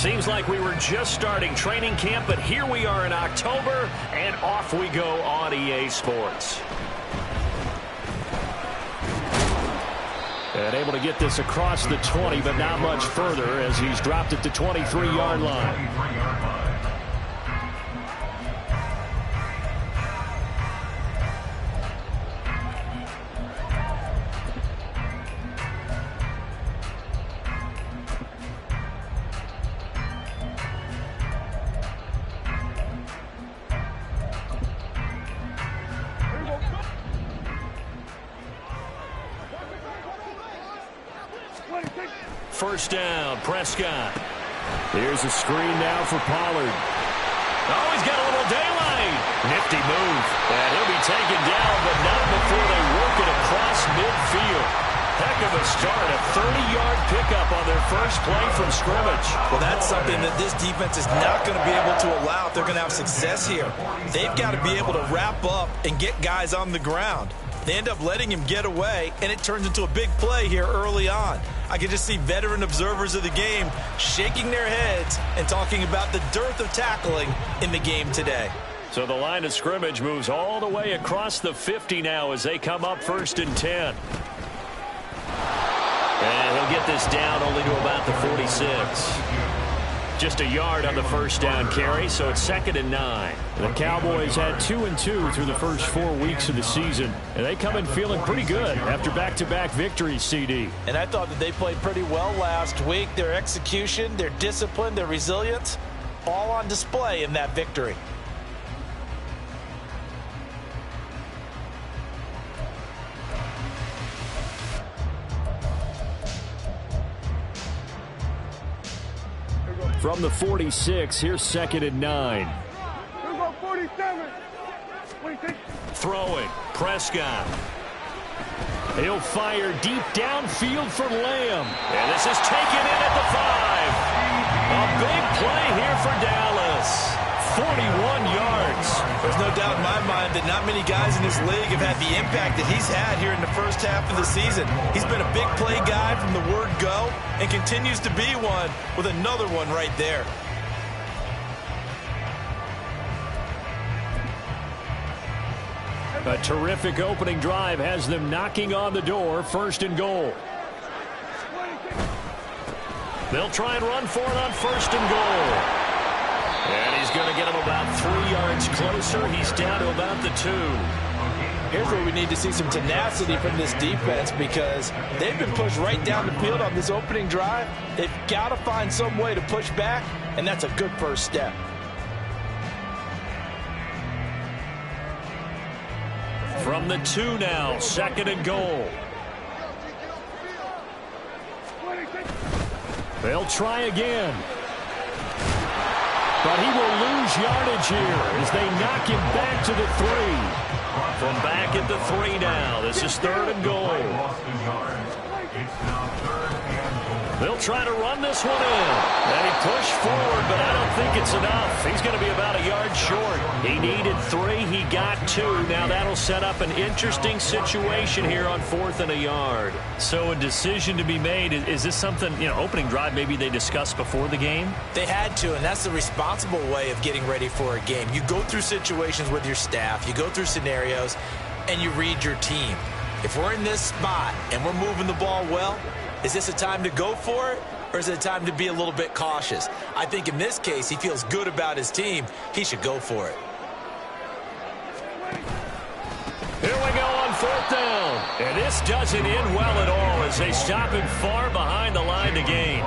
Seems like we were just starting training camp, but here we are in October, and off we go on EA Sports. And able to get this across the 20, but not much further as he's dropped it to 23-yard line. First down, Prescott. Here's a screen now for Pollard. Oh, he's got a little daylight. Nifty move. And he'll be taken down, but not before they work it across midfield. Heck of a start, a 30-yard pickup on their first play from scrimmage. Well, that's something that this defense is not going to be able to allow if they're going to have success here. They've got to be able to wrap up and get guys on the ground. They end up letting him get away, and it turns into a big play here early on. I can just see veteran observers of the game shaking their heads and talking about the dearth of tackling in the game today. So the line of scrimmage moves all the way across the 50 now as they come up 1st and 10. And he'll get this down only to about the 46. Just a yard on the first down carry, so it's 2nd and 9. The Cowboys had 2-2 through the first 4 weeks of the season, and they come in feeling pretty good after back-to-back victories, CD. And I thought that they played pretty well last week. Their execution, their discipline, their resilience, all on display in that victory. From the 46, here's 2nd and 9. Throwing, Prescott. He'll fire deep downfield for Lamb. And this is taken in at the 5. A big play here for Dallas. 41 yards. There's no doubt in my mind that not many guys in this league have had the impact that he's had here in the first half of the season. He's been a big play guy from the word go and continues to be one with another one right there. A terrific opening drive has them knocking on the door. 1st and goal. They'll try and run for it on 1st and goal. And he's going to get him about 3 yards closer. He's down to about the 2. Here's where we need to see some tenacity from this defense because they've been pushed right down the field on this opening drive. They've got to find some way to push back, and that's a good first step. From the 2 now, 2nd and goal. They'll try again. But he will lose yardage here as they knock him back to the 3. From back at the 3 now, this is 3rd and goal. They'll try to run this one in. And he pushed forward, but I don't think it's enough. He's going to be about a yard short. He needed 3. He got 2. Now that'll set up an interesting situation here on 4th and a yard. So a decision to be made. Is this something, opening drive maybe they discussed before the game? They had to, and that's the responsible way of getting ready for a game. You go through situations with your staff. You go through scenarios, and you read your team. If we're in this spot and we're moving the ball well, is this a time to go for it, or is it a time to be a little bit cautious? I think in this case, he feels good about his team. He should go for it. Here we go on 4th down. And this doesn't end well at all as they stop him far behind the line to gain.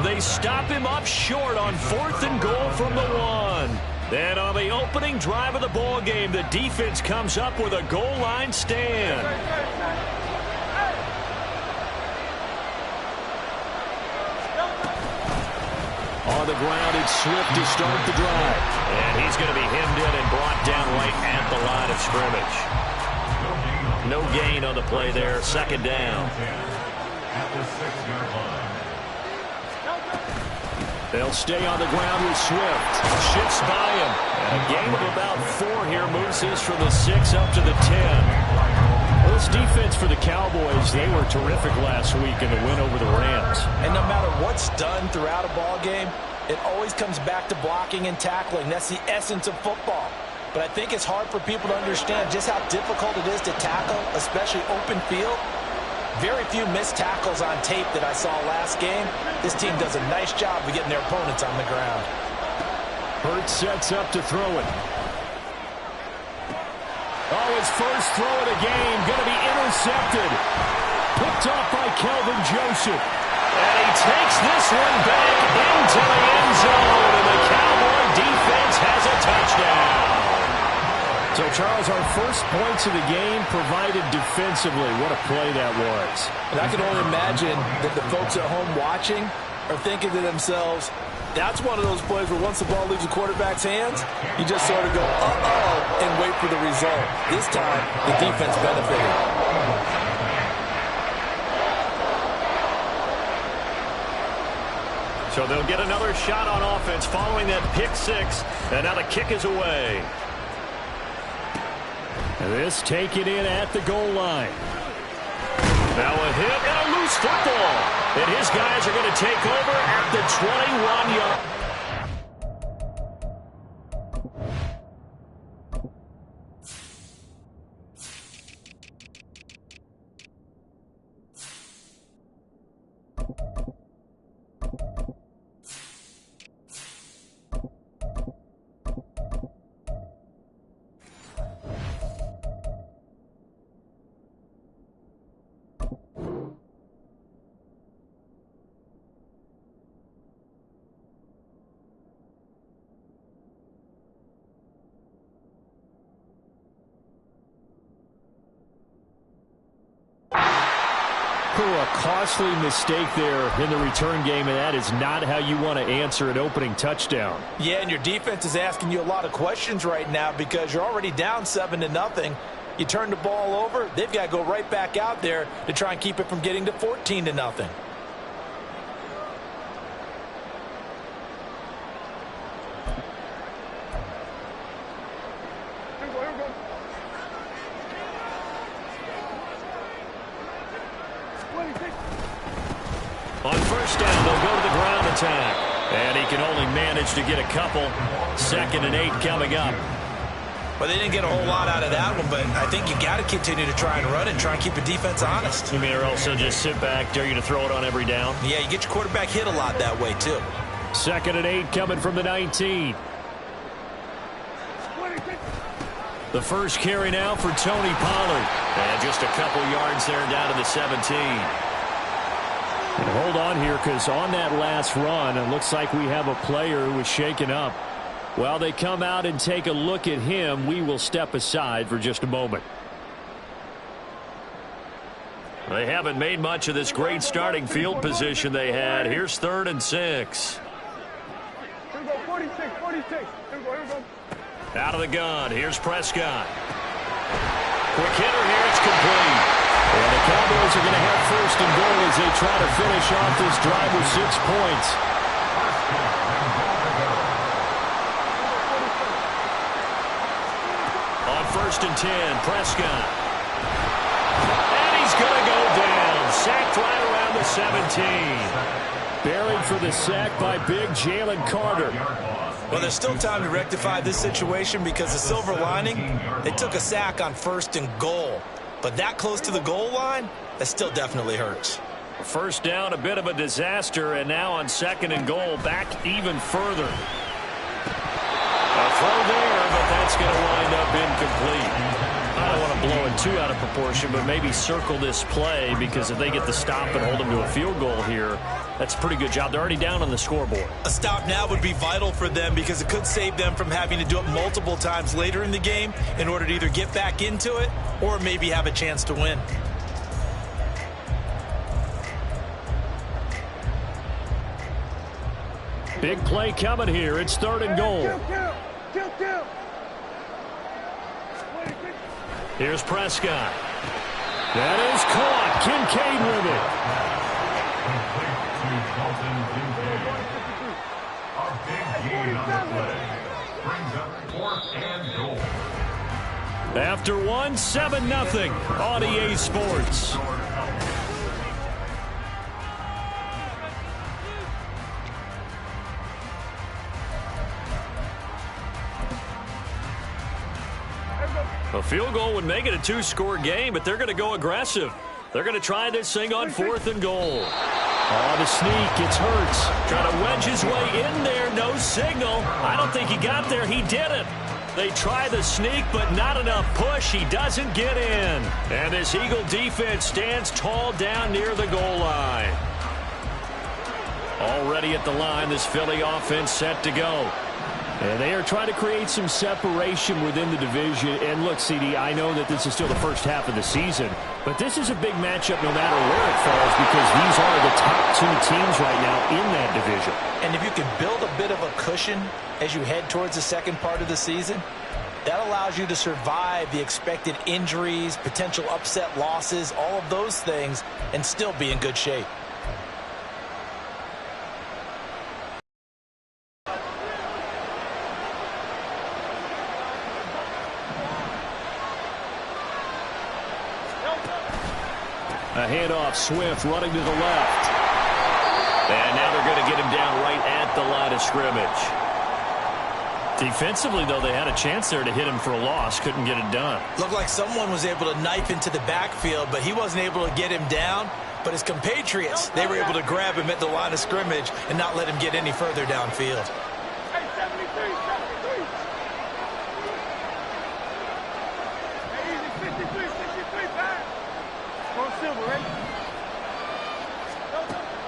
They stop him up short on 4th and goal from the 1. Then on the opening drive of the ball game, the defense comes up with a goal line stand. On the ground, it's Swift to start the drive. And he's going to be hemmed in and brought down right at the line of scrimmage. No gain on the play there. 2nd down. They'll stay on the ground with Swift. Shifts by him. And a gain of about 4 here moves this from the 6 up to the 10. Well, this defense for the Cowboys, they were terrific last week in the win over the Rams. And no matter what's done throughout a ball game, it always comes back to blocking and tackling. That's the essence of football. But I think it's hard for people to understand just how difficult it is to tackle, especially open field. Very few missed tackles on tape that I saw last game. This team does a nice job of getting their opponents on the ground. Hurts sets up to throw it. Oh, his first throw of the game going to be intercepted. Picked off by Kelvin Joseph. And he takes this one back into the end zone. And the Cowboy defense has a touchdown. So, Charles, our first points of the game provided defensively. What a play that was. And I can only imagine that the folks at home watching are thinking to themselves, that's one of those plays where once the ball leaves the quarterback's hands, you just sort of go, uh-oh, and wait for the result. This time, the defense benefited. So they'll get another shot on offense following that pick six. And now the kick is away. This taken in at the goal line. Now a hit and a loose football. And his guys are going to take over at the 21-yard. A costly mistake there in the return game, and that is not how you want to answer an opening touchdown. Yeah, and your defense is asking you a lot of questions right now because you're already down 7-0. You turn the ball over, they've got to go right back out there to try and keep it from getting to 14-0. On first down, they'll go to the ground attack. And he can only manage to get a couple. 2nd and 8 coming up. Well, they didn't get a whole lot out of that one, but I think you got to continue to try and run it and try and keep the defense honest. You mean or also just sit back, dare you to throw it on every down? Yeah, you get your quarterback hit a lot that way, too. 2nd and 8 coming from the 19. The first carry now for Tony Pollard. And just a couple yards there down to the 17. Hold on here, because on that last run, it looks like we have a player who was shaken up. While they come out and take a look at him, we will step aside for just a moment. They haven't made much of this great starting field position they had. Here's 3rd and 6. Out of the gun. Here's Prescott. Quick hitter here. It's complete. And the Cowboys are going to have 1st and goal as they try to finish off this drive with 6 points. On 1st and 10, Prescott. And he's going to go down. Sacked right around the 17. Buried for the sack by big Jalen Carter. Well, there's still time to rectify this situation because the silver lining, they took a sack on 1st and goal. But that close to the goal line, that still definitely hurts. First down, a bit of a disaster, and now on 2nd and goal, back even further. A throw there, but that's going to wind up incomplete. I don't want to blow it too out of proportion, but maybe circle this play because if they get the stop and hold them to a field goal here, that's a pretty good job. They're already down on the scoreboard. A stop now would be vital for them because it could save them from having to do it multiple times later in the game in order to either get back into it or maybe have a chance to win. Big play coming here. It's 3rd and goal. Here's Prescott. That is caught. Kincaid with it. After 1, 7-0 on EA Sports. A field goal would make it a two-score game, but they're going to go aggressive. They're going to try this thing on 4th and goal. Oh, the sneak. It's Hurts. Trying to wedge his way in there. No signal. I don't think he got there. He didn't. They try the sneak, but not enough push. He doesn't get in. And this Eagle defense stands tall down near the goal line. Already at the line, this Philly offense set to go. And they are trying to create some separation within the division. And look, CD, I know that this is still the first half of the season, but this is a big matchup no matter where it falls because these are the top 2 teams right now in that division. And if you can build a bit of a cushion as you head towards the second part of the season, that allows you to survive the expected injuries, potential upset losses, all of those things, and still be in good shape. A handoff, Swift running to the left. And now they're going to get him down right at the line of scrimmage. Defensively, though, they had a chance there to hit him for a loss. Couldn't get it done. Looked like someone was able to knife into the backfield, but he wasn't able to get him down. But his compatriots, they were able to grab him at the line of scrimmage and not let him get any further downfield.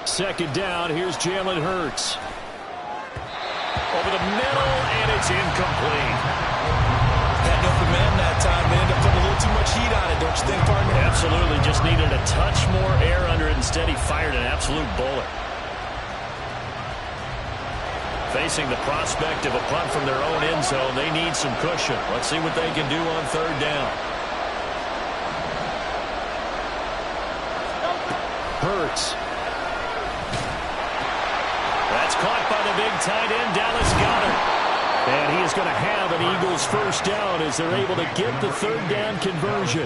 Second down, here's Jalen Hurts. Over the middle, and it's incomplete. Had no command that time. They ended up putting a little too much heat on it, don't you think, partner? Absolutely, just needed a touch more air under it. Instead, he fired an absolute bullet. Facing the prospect of a punt from their own end zone, they need some cushion. Let's see what they can do on 3rd down. Hurts. That's caught by the big tight end, Dallas Goedert. And he is going to have an Eagles first down as they're able to get the 3rd down conversion.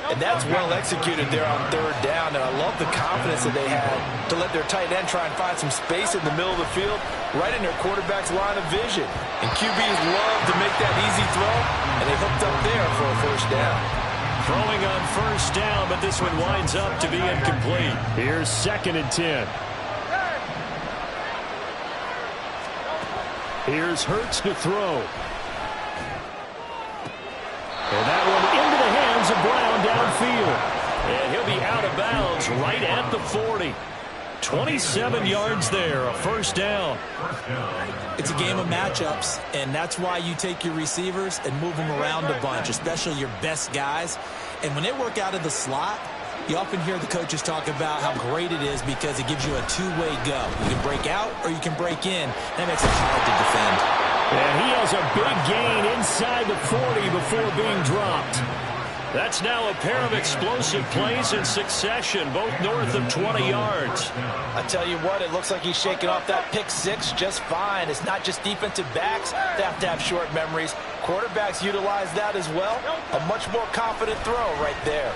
And that's well executed there on 3rd down. And I love the confidence that they had to let their tight end try and find some space in the middle of the field, right in their quarterback's line of vision. And QBs love to make that easy throw, and they hooked up there for a first down. Throwing on 1st down, but this one winds up to be incomplete. Here's 2nd and 10. Here's Hurts to throw. And that one into the hands of Brown downfield. And he'll be out of bounds right at the 40. 27 yards there, a first down. It's a game of matchups, and that's why you take your receivers and move them around a bunch, especially your best guys. And when they work out of the slot, you often hear the coaches talk about how great it is because it gives you a two-way go. You can break out or you can break in. That makes it hard to defend. And he has a big gain inside the 40 before being dropped. That's now a pair of explosive plays in succession, both north of 20 yards. I tell you what, it looks like he's shaking off that pick six just fine. It's not just defensive backs that have to have short memories. Quarterbacks utilize that as well. A much more confident throw right there.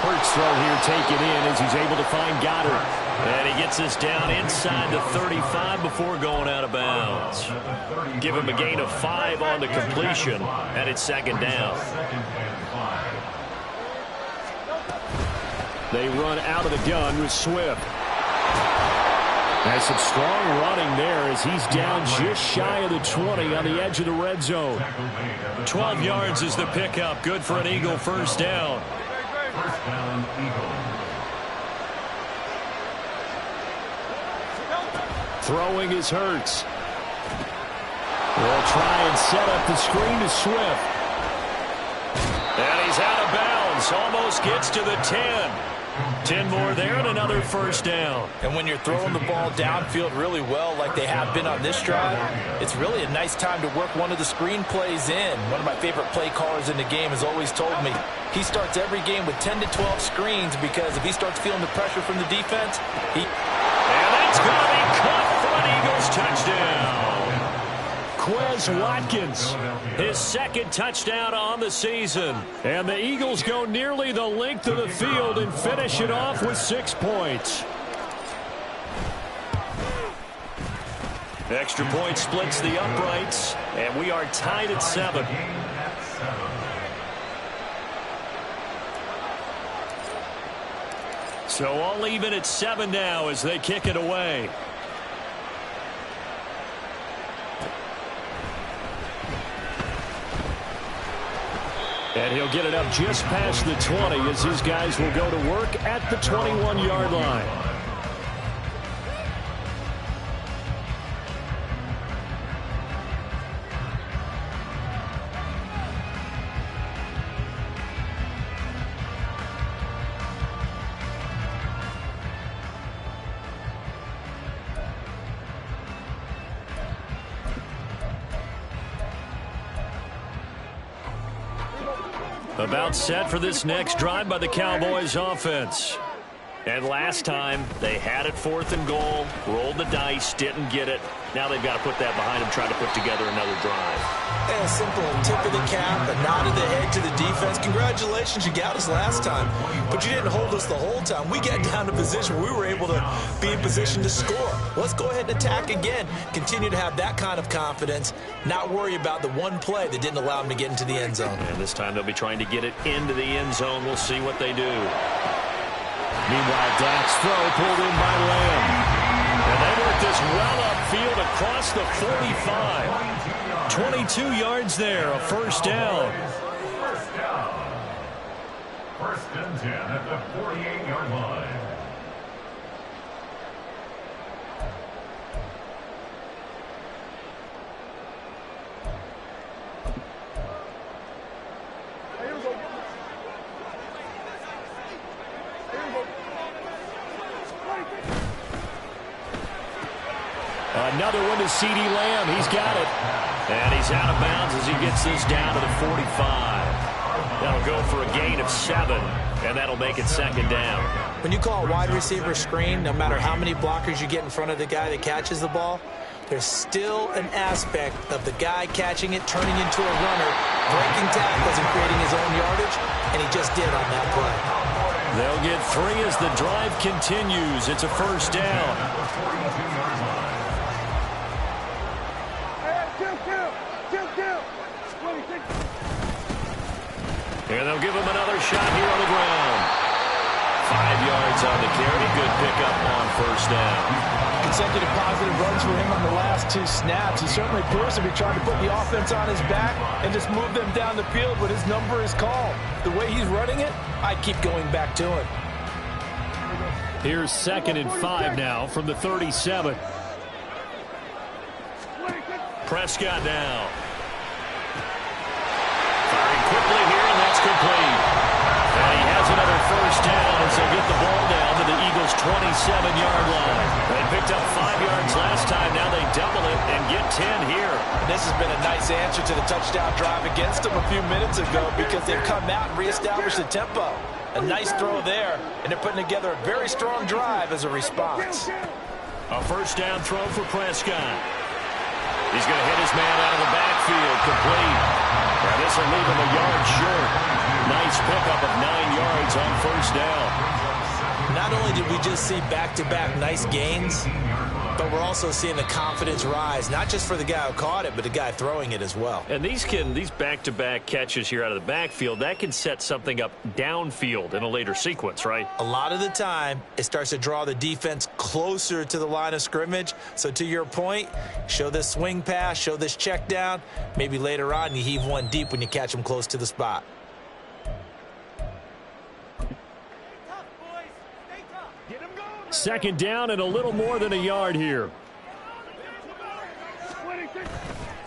Hurts throw here taken in as he's able to find Goddard. And he gets this down inside the 35 before going out of bounds. Give him a gain of 5 on the completion, and it's 2nd down. They run out of the gun with Swift. Has some strong running there as he's down just shy of the 20 on the edge of the red zone. 12 yards is the pickup. Good for an Eagle first down. First down, Eagle. Throwing is Hurts. They'll try and set up the screen to Swift. And he's out of bounds. Almost gets to the 10. 10 more there and another first down. And when you're throwing the ball downfield really well like they have been on this drive, it's really a nice time to work one of the screen plays in. One of my favorite play callers in the game has always told me he starts every game with 10 to 12 screens because if he starts feeling the pressure from the defense, And that's going to be caught for an Eagles touchdown. Quez Watkins, his 2nd touchdown on the season. And the Eagles go nearly the length of the field and finish it off with 6 points. Extra point splits the uprights, and we are tied at 7. So all even at 7 now as they kick it away. And he'll get it up just past the 20 as his guys will go to work at the 21-yard line. About set for this next drive by the Cowboys offense. And last time, they had it 4th and goal, rolled the dice, didn't get it. Now they've got to put that behind them, try to put together another drive. A simple tip of the cap, a nod of the head to the defense. Congratulations, you got us last time, but you didn't hold us the whole time. We got down to position where we were able to be in position to score. Let's go ahead and attack again. Continue to have that kind of confidence, not worry about the one play that didn't allow them to get into the end zone. And this time they'll be trying to get it into the end zone. We'll see what they do. Meanwhile, Dak's throw pulled in by Lamb. And they work this well upfield across the 45. 22 yards there, a first down. First and 10 at the 48-yard line. Another one to C.D. Lamb. He's got it. And he's out of bounds as he gets this down to the 45. That'll go for a gain of 7, and that'll make it second down. When you call a wide receiver screen, no matter how many blockers you get in front of the guy that catches the ball, there's still an aspect of the guy catching it, turning into a runner, breaking tackles and creating his own yardage, and he just did on that play. They'll get 3 as the drive continues. It's a first down. And they'll give him another shot here on the ground. 5 yards on the carry. Good pickup on first down. Consecutive positive runs for him on the last 2 snaps. He certainly appears to be trying to put the offense on his back and just move them down the field when his number is called. The way he's running it, I keep going back to him. Here's 2nd and 5 now from the 37. Prescott now. Firing quickly here, and that's complete. And he has another first down as they get the ball down to the Eagles' 27-yard line. They picked up 5 yards last time. Now they double it and get 10 here. And this has been a nice answer to the touchdown drive against them a few minutes ago because they've come out and reestablished the tempo. A nice throw there, and they're putting together a very strong drive as a response. A first down throw for Prescott. He's going to hit his man out of the backfield, complete. And this will leave him a yard short. Nice pickup of 9 yards on first down. Not only did we just see back-to-back nice gains, but we're also seeing the confidence rise, not just for the guy who caught it, but the guy throwing it as well. And these back-to-back catches here out of the backfield, that can set something up downfield in a later sequence, right? A lot of the time, it starts to draw the defense closer to the line of scrimmage. So to your point, show this swing pass, show this check down. Maybe later on you heave one deep when you catch them close to the spot. Second down and a little more than a yard here.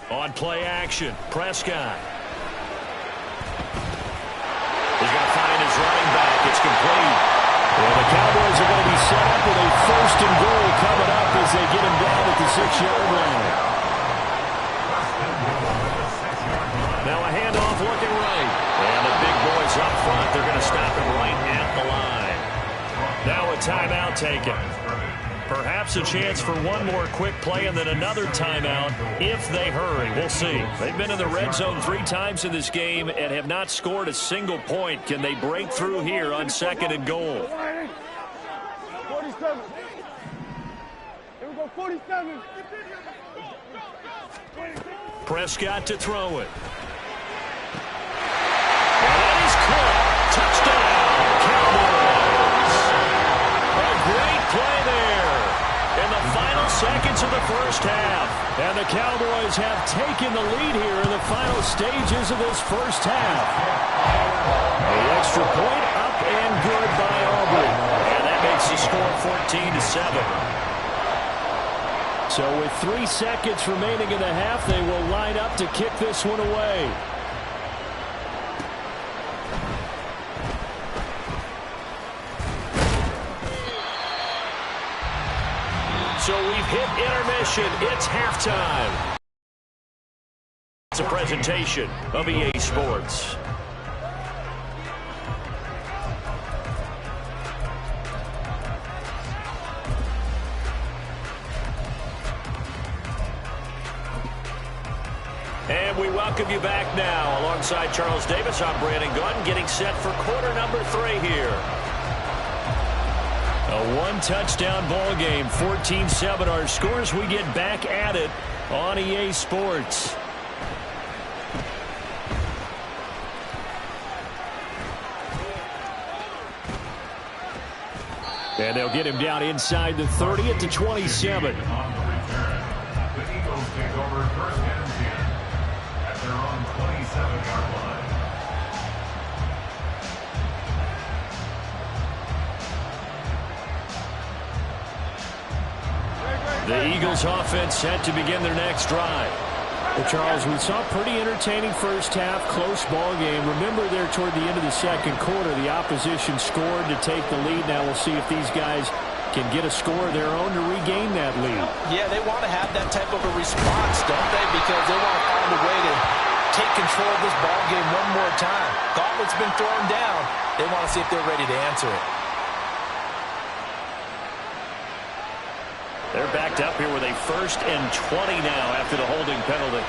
On play action, Prescott. He's going to find his running back. It's complete. Well, the Cowboys are going to be set up with a first and goal coming up as they get him down at the 6-yard line. Now a handoff looking right. And the big boys up front, they're going to stop him right at the line. Now a timeout taken. Perhaps a chance for one more quick play and then another timeout if they hurry. We'll see. They've been in the red zone 3 times in this game and have not scored a single point. Can they break through here on 2nd and goal? 47. Here we go, 47. Prescott to throw it. And he's caught. Touchdown, Cowboys. A great play there in the final seconds of the first half. And the Cowboys have taken the lead here in the final stages of this first half. The extra point up and good by Aubrey. And that makes the score 14-7. So with 3 seconds remaining in the half, they will line up to kick this one away. So we've hit intermission. It's halftime. It's a presentation of EA Sports. And we welcome you back now. Alongside Charles Davis, I'm Brandon Gunn, getting set for quarter number 3 here. A one-touchdown ball game, 14-7 our scores. We get back at it on EA Sports. And they'll get him down inside the 30 at the 27. The Eagles take over first and 10 at their own 27-yard line. The Eagles offense set to begin their next drive. Well, Charles, we saw a pretty entertaining first half, close ball game. Remember there toward the end of the second quarter, the opposition scored to take the lead. Now we'll see if these guys can get a score of their own to regain that lead. Yeah, they want to have that type of a response, don't they? Because they want to find a way to take control of this ball game one more time. Gauntlet's been thrown down. They want to see if they're ready to answer it. They're backed up here with a 1st and 20 now after the holding penalty.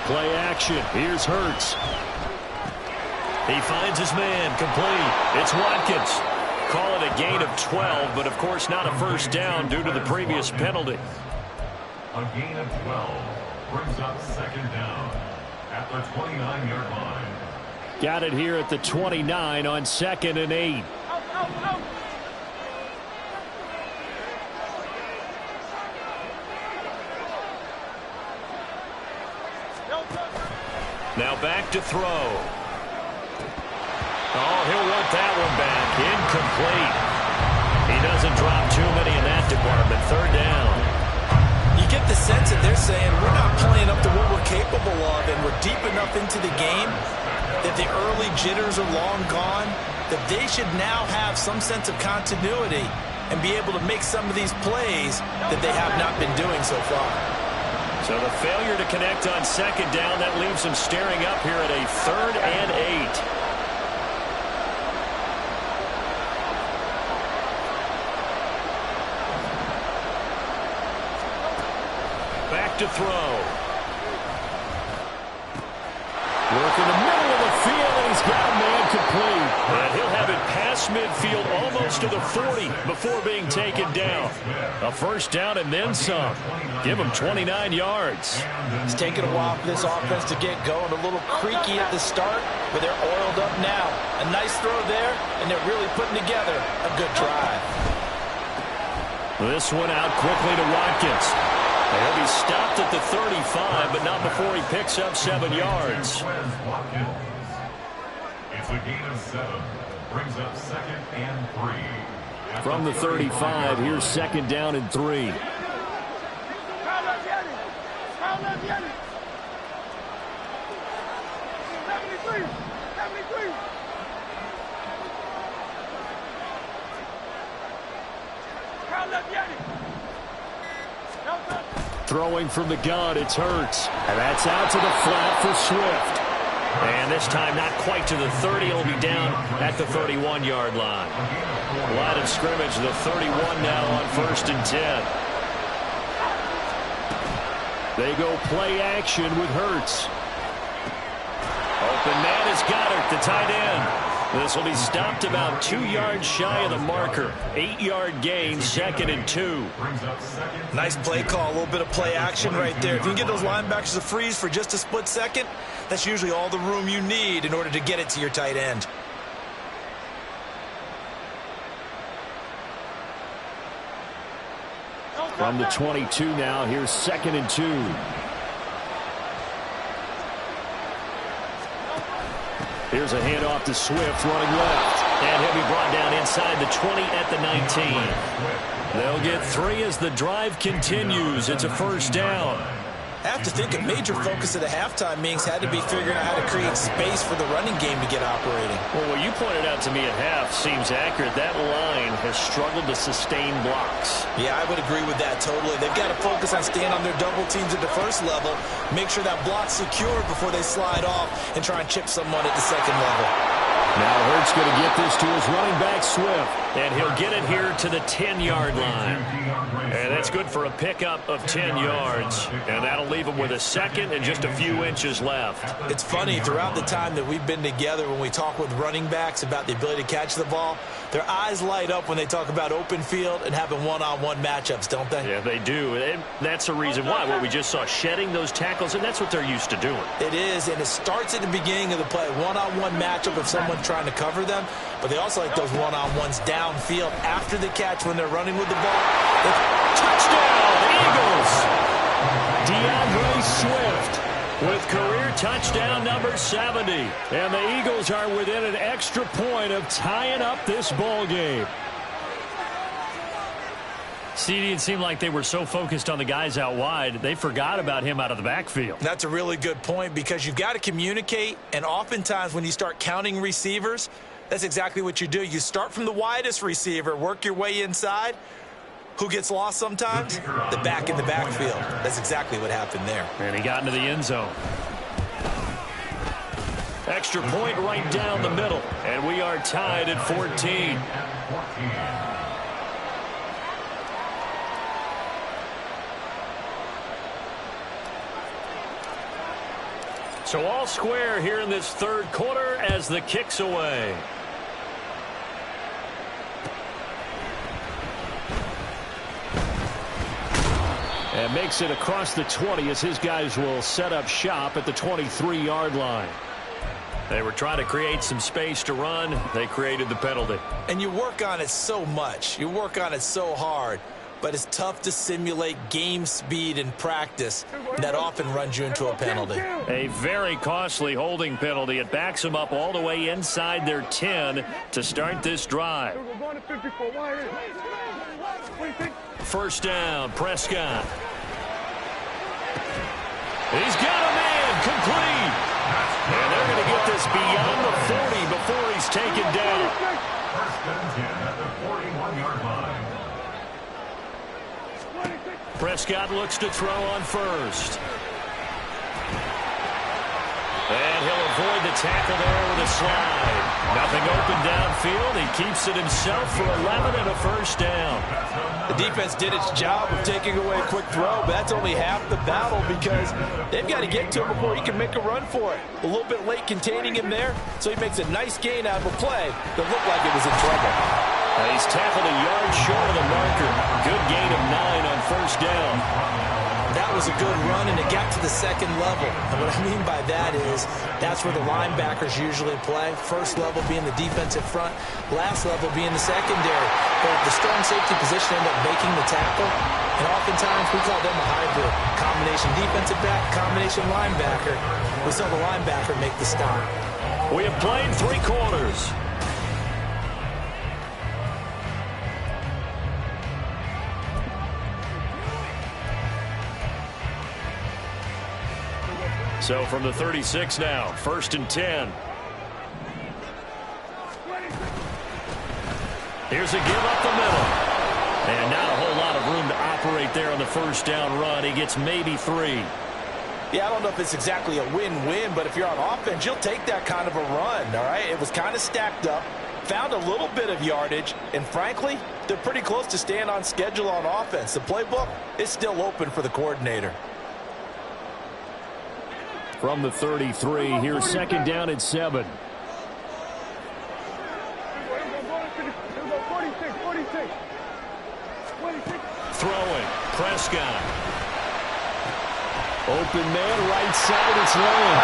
Play action. Here's Hurts. He finds his man. Complete. It's Watkins. Call it a gain of 12, but of course not a first down due to the previous penalty. A gain of 12 brings up second down at the 29-yard line. Got it here at the 29 on 2nd and 8. Now back to throw. Oh, he'll want that one back. Incomplete. He doesn't drop too many in that department. 3rd down. You get the sense that they're saying we're not playing up to what we're capable of, and we're deep enough into the game that the early jitters are long gone, that they should now have some sense of continuity and be able to make some of these plays that they have not been doing so far. So the failure to connect on 2nd down, that leaves them staring up here at a 3rd and 8. Back to throw. Work in the middle of the field, and he's got a man complete. And he'll have it past midfield almost to the 40 before being taken down. A first down and then some. Give him 29 yards. It's taken a while for this offense to get going. A little creaky at the start, but they're oiled up now. A nice throw there, and they're really putting together a good drive. This one out quickly to Watkins. He'll be stopped at the 35, but not before he picks up 7 yards. It's a gain of 7. Brings up 2nd and 3. From the 35, here's 2nd down and 3. Throwing from the gun, it's Hurts. And that's out to the flat for Swift. And this time not quite to the 30. It'll be down at the 31-yard line. Line of scrimmage, the 31 now on 1st and 10. They go play action with Hurts. Open man is Goddard, the tight end. This will be stopped about 2 yards shy of the marker. 8-yard gain, 2nd and 2. Nice play call, a little bit of play action right there. If you can get those linebackers to freeze for just a split second, that's usually all the room you need in order to get it to your tight end. From the 22 now, here's 2nd and 2. Here's a handoff to Swift running left. And he'll be brought down inside the 20 at the 19. They'll get 3 as the drive continues. It's a first down. I have to think a major focus of the halftime meetings had to be figuring out how to create space for the running game to get operating. Well, what you pointed out to me at half seems accurate. That line has struggled to sustain blocks. Yeah, I would agree with that totally. They've got to focus on staying on their double teams at the first level, make sure that block's secured before they slide off and try and chip someone at the second level. Now Hurts going to get this to his running back, Swift, and he'll get it here to the 10-yard line. And that's good for a pickup of 10 yards, and that'll leave him with a second and just a few inches left. It's funny, throughout the time that we've been together, when we talk with running backs about the ability to catch the ball, their eyes light up when they talk about open field and having one-on-one matchups, don't they? Yeah, they do, and that's the reason why. What we just saw, shedding those tackles, and that's what they're used to doing. It is, and it starts at the beginning of the play, one-on-one matchup of someone trying to cover them, but they also like those one-on-ones downfield after the catch when they're running with the ball. Touchdown, Eagles! DeAndre Swift with career touchdown number 70. And the Eagles are within an extra point of tying up this ball game. CD, it seemed like they were so focused on the guys out wide, they forgot about him out of the backfield. That's a really good point because you've got to communicate, and oftentimes when you start counting receivers, that's exactly what you do. You start from the widest receiver, work your way inside. Who gets lost sometimes? The back in the backfield. That's exactly what happened there. And he got into the end zone. Extra point right down the middle. And we are tied at 14. So all square here in this third quarter as the kick's away. And makes it across the 20 as his guys will set up shop at the 23-yard line. They were trying to create some space to run. They created the penalty. And you work on it so much. You work on it so hard. But it's tough to simulate game speed in practice. That often runs you into a penalty. A very costly holding penalty. It backs them up all the way inside their 10 to start this drive. First down, Prescott. He's got a man, complete. And they're going to get this beyond the 40 before he's taken down. First and 10 at the 41-yard line. Prescott looks to throw on first. And he'll avoid the tackle there with a slide. Nothing open downfield. He keeps it himself for 11 and a first down. The defense did its job of taking away a quick throw, but that's only half the battle because they've got to get to him before he can make a run for it. A little bit late containing him there, so he makes a nice gain out of a play that looked like it was in trouble. He's tackled a yard short of the marker. Good gain of 9 on first down. That was a good run, and it got to the second level. And what I mean by that is that's where the linebackers usually play. First level being the defensive front, last level being the secondary. But the strong safety position ended up making the tackle. And oftentimes we call them a hybrid. Combination defensive back, combination linebacker. We saw the linebacker make the stop. We have played 3 quarters. So from the 36 now, first and 10. Here's a give up the middle. And not a whole lot of room to operate there on the first down run. He gets maybe 3. Yeah, I don't know if it's exactly a win-win, but if you're on offense, you'll take that kind of a run, all right? It was kind of stacked up, found a little bit of yardage, and frankly, they're pretty close to staying on schedule on offense. The playbook is still open for the coordinator. From the 33, here's second down and 7. Throwing. Prescott. Open man, right side, it's Lamb.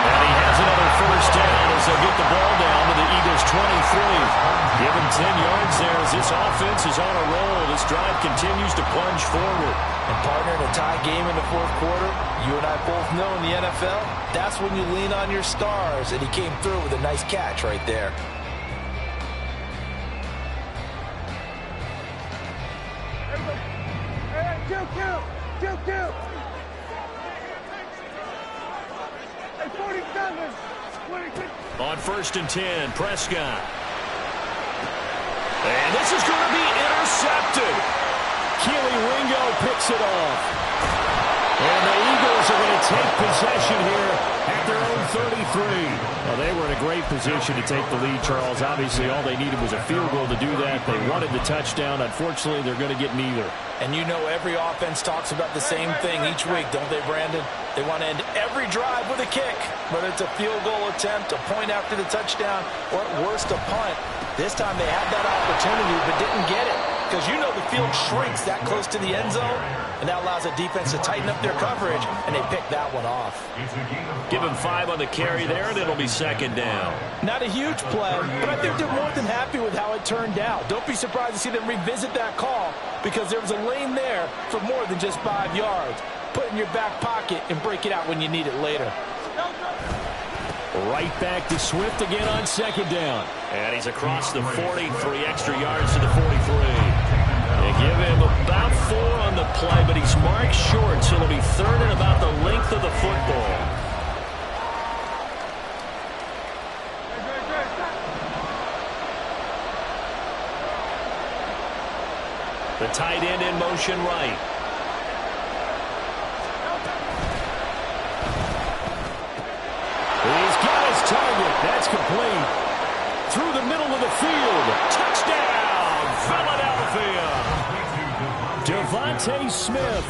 And he has another first down as they'll get the ball down to the Eagles' 23. Give him 10 yards there as this offense is on a roll. This drive continues to plunge forward. And partner, in a tie game in the fourth quarter, you and I both know in the NFL, that's when you lean on your stars. And he came through with a nice catch right there. On 1st and 10, Prescott. And this is going to be intercepted. Keely Ringo picks it off. And the Eagles are going to take possession here at their own 33. Well, they were in a great position to take the lead, Charles. Obviously, all they needed was a field goal to do that. They wanted the touchdown. Unfortunately, they're going to get neither. And you know every offense talks about the same thing each week, don't they, Brandon? They want to end every drive with a kick, whether it's a field goal attempt, a point after the touchdown, or at worst a punt. This time they had that opportunity but didn't get it because you know the field shrinks that close to the end zone, and that allows the defense to tighten up their coverage, and they picked that one off. Give him 5 on the carry there, and it'll be 2nd down. Not a huge play, but I think they're more than happy with how it turned out. Don't be surprised to see them revisit that call because there was a lane there for more than just 5 yards. Put it in your back pocket and break it out when you need it later. Right back to Swift again on 2nd down. And he's across the 40, 3 extra yards to the 43. They give him about 4 on the play, but he's marked short, so it'll be 3rd and about the length of the football. The tight end in motion right. He's got his target. That's complete. Through the middle of the field. Touchdown, Philadelphia. Devontae Smith,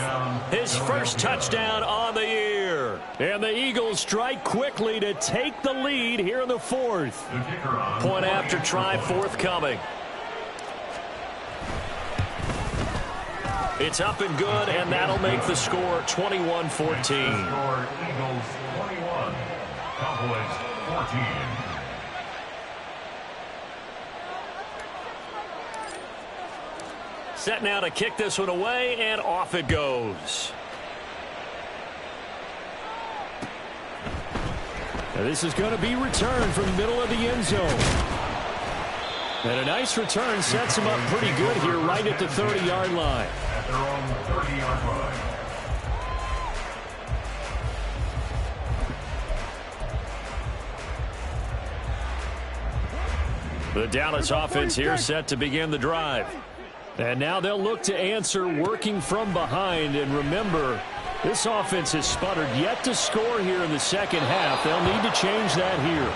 his first touchdown on the year. And the Eagles strike quickly to take the lead here in the 4th. Point after try forthcoming. It's up and good, and that'll make the score 21-14. Eagles 21, Cowboys 14. Set now to kick this one away, and off it goes. Now this is going to be returned from the middle of the end zone. And a nice return sets him up pretty good here right at the 30-yard line. At their own 30-yard line. The Dallas offense here set to begin the drive. And now they'll look to answer working from behind. And remember, this offense has sputtered yet to score here in the second half. They'll need to change that here.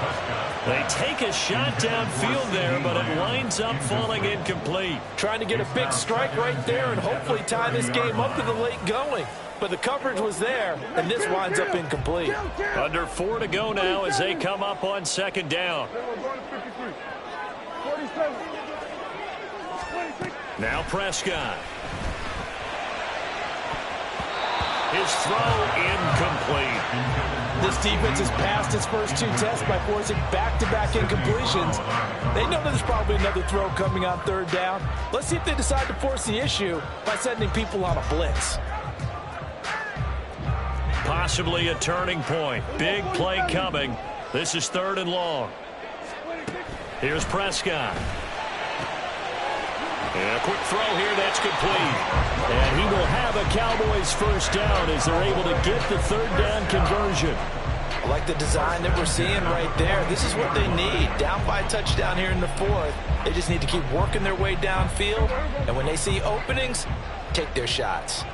They take a shot downfield there, but it winds up falling incomplete. Trying to get a big strike right there and hopefully tie this game up in the late going. But the coverage was there, and this winds up incomplete. Under 4 to go now as they come up on 2nd down. Now Prescott. His throw incomplete. This defense has passed its first 2 tests by forcing back-to-back incompletions. They know there's probably another throw coming on 3rd down. Let's see if they decide to force the issue by sending people on a blitz. Possibly a turning point. Big play coming. This is 3rd and long. Here's Prescott. And a quick throw here, that's complete. And he will have a Cowboys first down as they're able to get the 3rd down conversion. I like the design that we're seeing right there. This is what they need. Down by a touchdown here in the 4th. They just need to keep working their way downfield. And when they see openings, take their shots.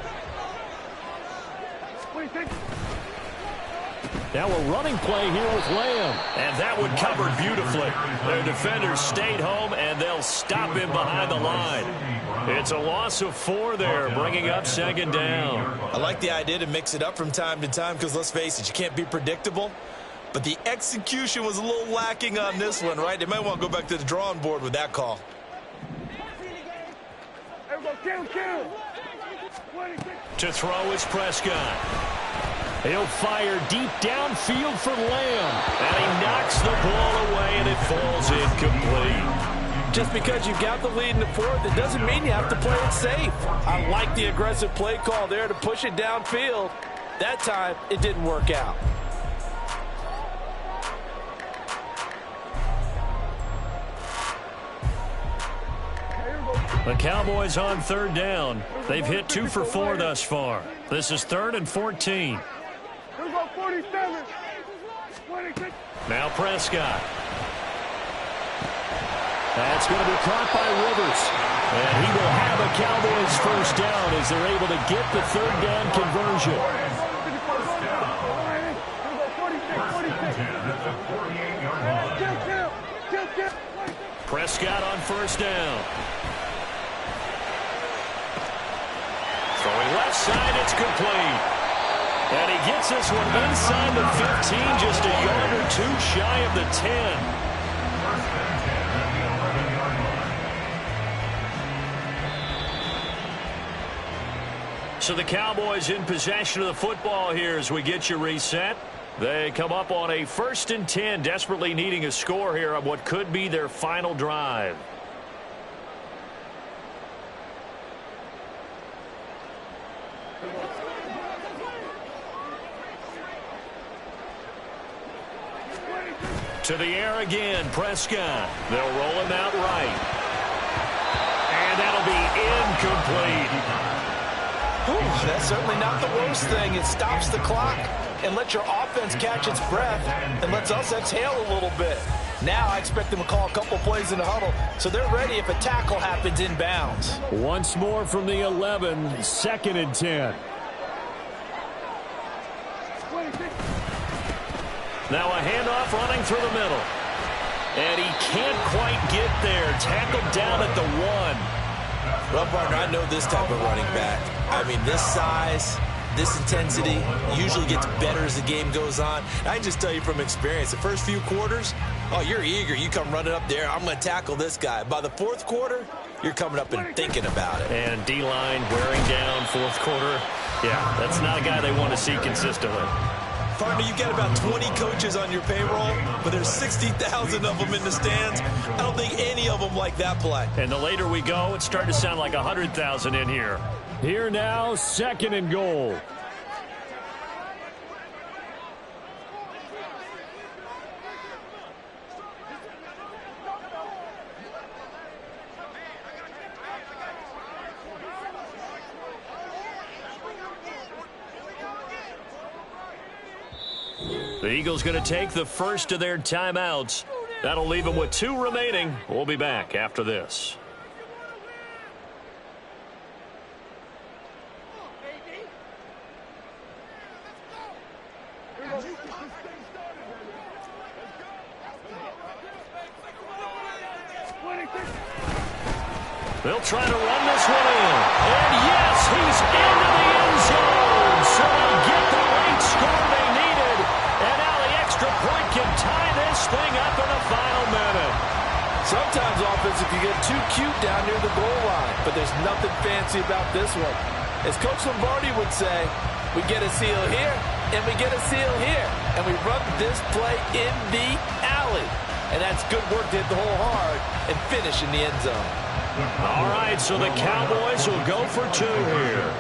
Now a running play here with Lamb. And that one covered beautifully. Their defenders stayed home, and they'll stop him behind the line. It's a loss of 4 there, bringing up 2nd down. I like the idea to mix it up from time to time because, let's face it, you can't be predictable. But the execution was a little lacking on this one, right? They might want to go back to the drawing board with that call. To throw is Prescott. He'll fire deep downfield for Lamb. And he knocks the ball away, and it falls incomplete. Just because you've got the lead in the fourth, it doesn't mean you have to play it safe. I like the aggressive play call there to push it downfield. That time, it didn't work out. The Cowboys on third down. They've hit 2 for 4 thus far. This is 3rd and 14. Now Prescott. That's going to be caught by Rivers. And he will have a Cowboys first down as they're able to get the third down conversion. Prescott on first down. Throwing left side, it's complete. And he gets this one inside the 15, just a yard or 2 shy of the 10. So the Cowboys in possession of the football here as we get you reset. They come up on a 1st and 10, desperately needing a score here on what could be their final drive. To the air again, Prescott. They'll roll him out right. And that'll be incomplete. Whew, that's certainly not the worst thing. It stops the clock and lets your offense catch its breath and lets us exhale a little bit. Now I expect them to call a couple plays in the huddle so they're ready if a tackle happens in bounds. Once more from the 11, 2nd and 10. Now a handoff running through the middle. And he can't quite get there. Tackled down at the 1. Well, partner, I know this type of running back. I mean, this size, this intensity usually gets better as the game goes on. I can just tell you from experience, the first few quarters, oh, you're eager. You come running up there, I'm going to tackle this guy. By the 4th quarter, you're coming up and thinking about it. And D-line wearing down 4th quarter. Yeah, that's not a guy they want to see consistently. Partner, you've got about 20 coaches on your payroll, but there's 60,000 of them in the stands. I don't think any of them like that play. And the later we go, it's starting to sound like 100,000 in here. Here now, 2nd and goal. The Eagles going to take the first of their timeouts. That'll leave them with 2 remaining. We'll be back after this. They'll try to run this one in. And yes, he's into the end zone. So they get the late score they needed. And now the extra point can tie this thing up in the final minute. Sometimes offense can get too cute down near the goal line, but there's nothing fancy about this one. As Coach Lombardi would say, we get a seal here, and we get a seal here. And we run this play in the alley. And that's good work to hit the hole hard and finish in the end zone. All right, so the Cowboys will go for 2 here.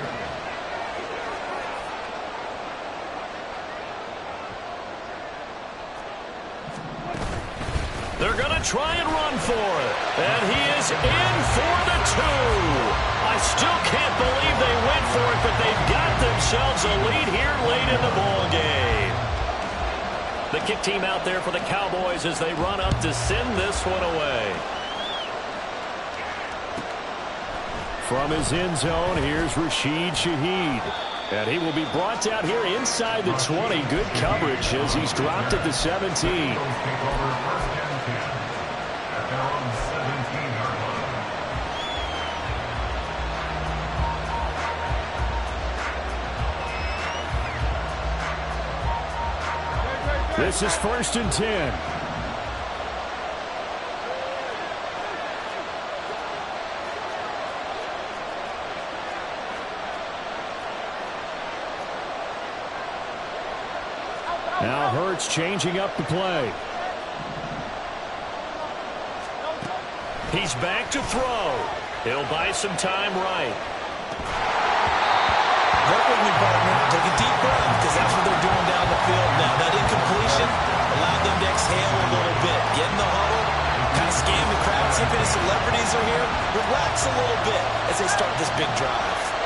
They're going to try and run for it. And he is in for the 2. I still can't believe they went for it, but they've got themselves a lead here late in the ball game. The kick team out there for the Cowboys as they run up to send this one away. From his end zone, here's Rashid Shaheed. And he will be brought down here inside the 20. Good coverage as he's dropped at the 17. This is 1st and 10. Now Hurts changing up the play. He's back to throw. He'll buy some time right. Work with me, partner. Take a deep breath, because that's what they're doing down the field now. That incompletion allowed them to exhale a little bit. Get in the huddle, kind of scan the crowd, see if any celebrities are here. Relax a little bit as they start this big drive.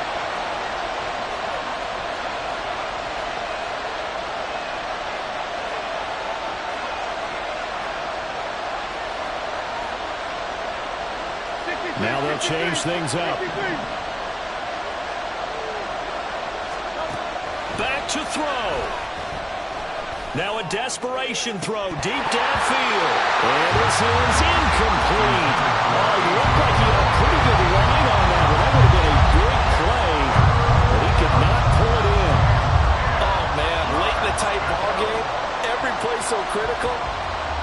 Now they'll change things up. Back to throw. Now a desperation throw deep downfield. And this is incomplete. Oh, he looked like he had a pretty good line on that one. That would have been a big play, but he could not pull it in. Oh, man, late in a tight ball game, every play so critical.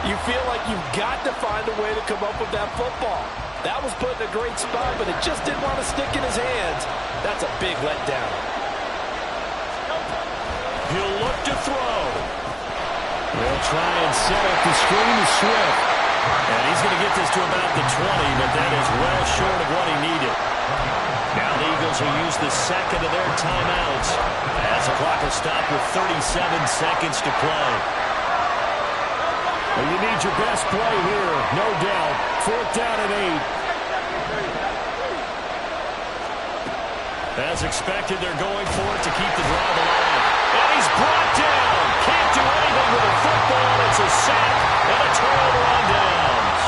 You feel like you've got to find a way to come up with that football. That was put in a great spot, but it just didn't want to stick in his hands. That's a big letdown. He'll look to throw. He'll try and set up the screen to Swift. And he's going to get this to about the 20, but that is well short of what he needed. Now the Eagles will use the second of their timeouts as the clock will stop with 37 seconds to play. Well, you need your best play here, no doubt. 4th down and 8. As expected, they're going for it to keep the drive alive. And he's brought down. Can't do anything with the football. It's a sack and a turnover on downs.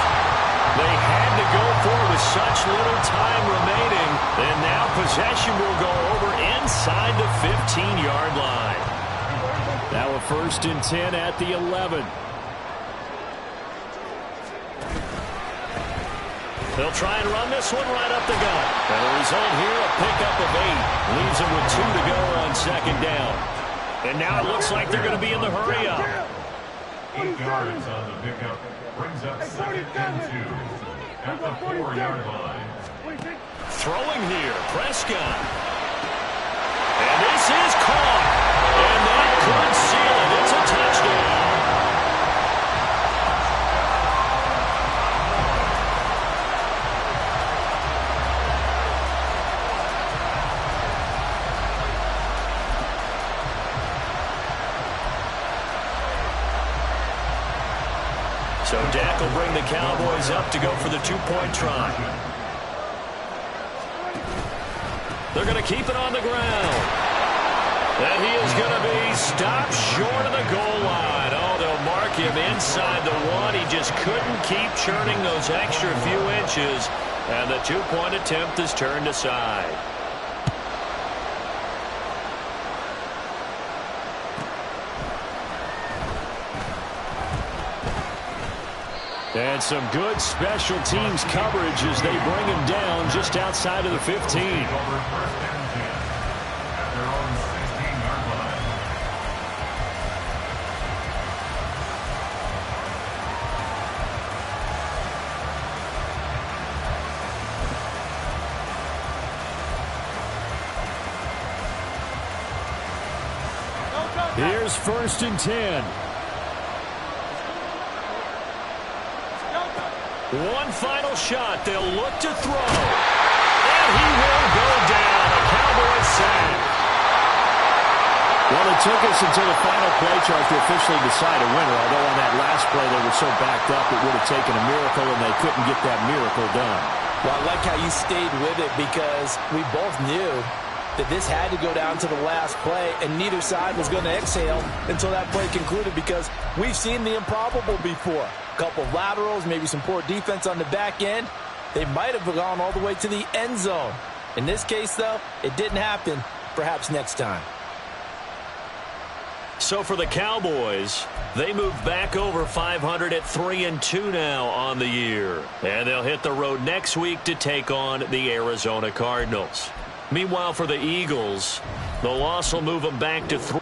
They had to go for it with such little time remaining. And now possession will go over inside the 15-yard line. Now a 1st and 10 at the 11. They'll try and run this one right up the gut. And the result here, a pickup of 8. Leaves them with 2 to go on 2nd down. And now it looks like they're going to be in the hurry up. 8 yards on the pickup. Brings up 2nd and 2 at the 4-yard line. Throwing here, Prescott. And this is caught. And that could seal it. It's a touchdown. So Dak will bring the Cowboys up to go for the 2-point try. They're going to keep it on the ground. And he is going to be stopped short of the goal line. Oh, they'll mark him inside the 1. He just couldn't keep churning those extra few inches. And the 2-point attempt is turned aside. And some good special teams coverage as they bring him down just outside of the 15. Over 1st and 10 at their own 16-yard line. Here's 1st and 10. One final shot. They'll look to throw. And he will go down. A Cowboys sack. Well, it took us until the final play chart to officially decide a winner, although on that last play they were so backed up it would have taken a miracle, and they couldn't get that miracle done. Well, I like how you stayed with it, because we both knew that this had to go down to the last play, and neither side was going to exhale until that play concluded, because we've seen the improbable before. A couple of laterals, maybe some poor defense on the back end. They might have gone all the way to the end zone. In this case, though, it didn't happen. Perhaps next time. So for the Cowboys, they move back over 500 at 3-2 now on the year. And they'll hit the road next week to take on the Arizona Cardinals. Meanwhile, for the Eagles, the loss will move them back to 3.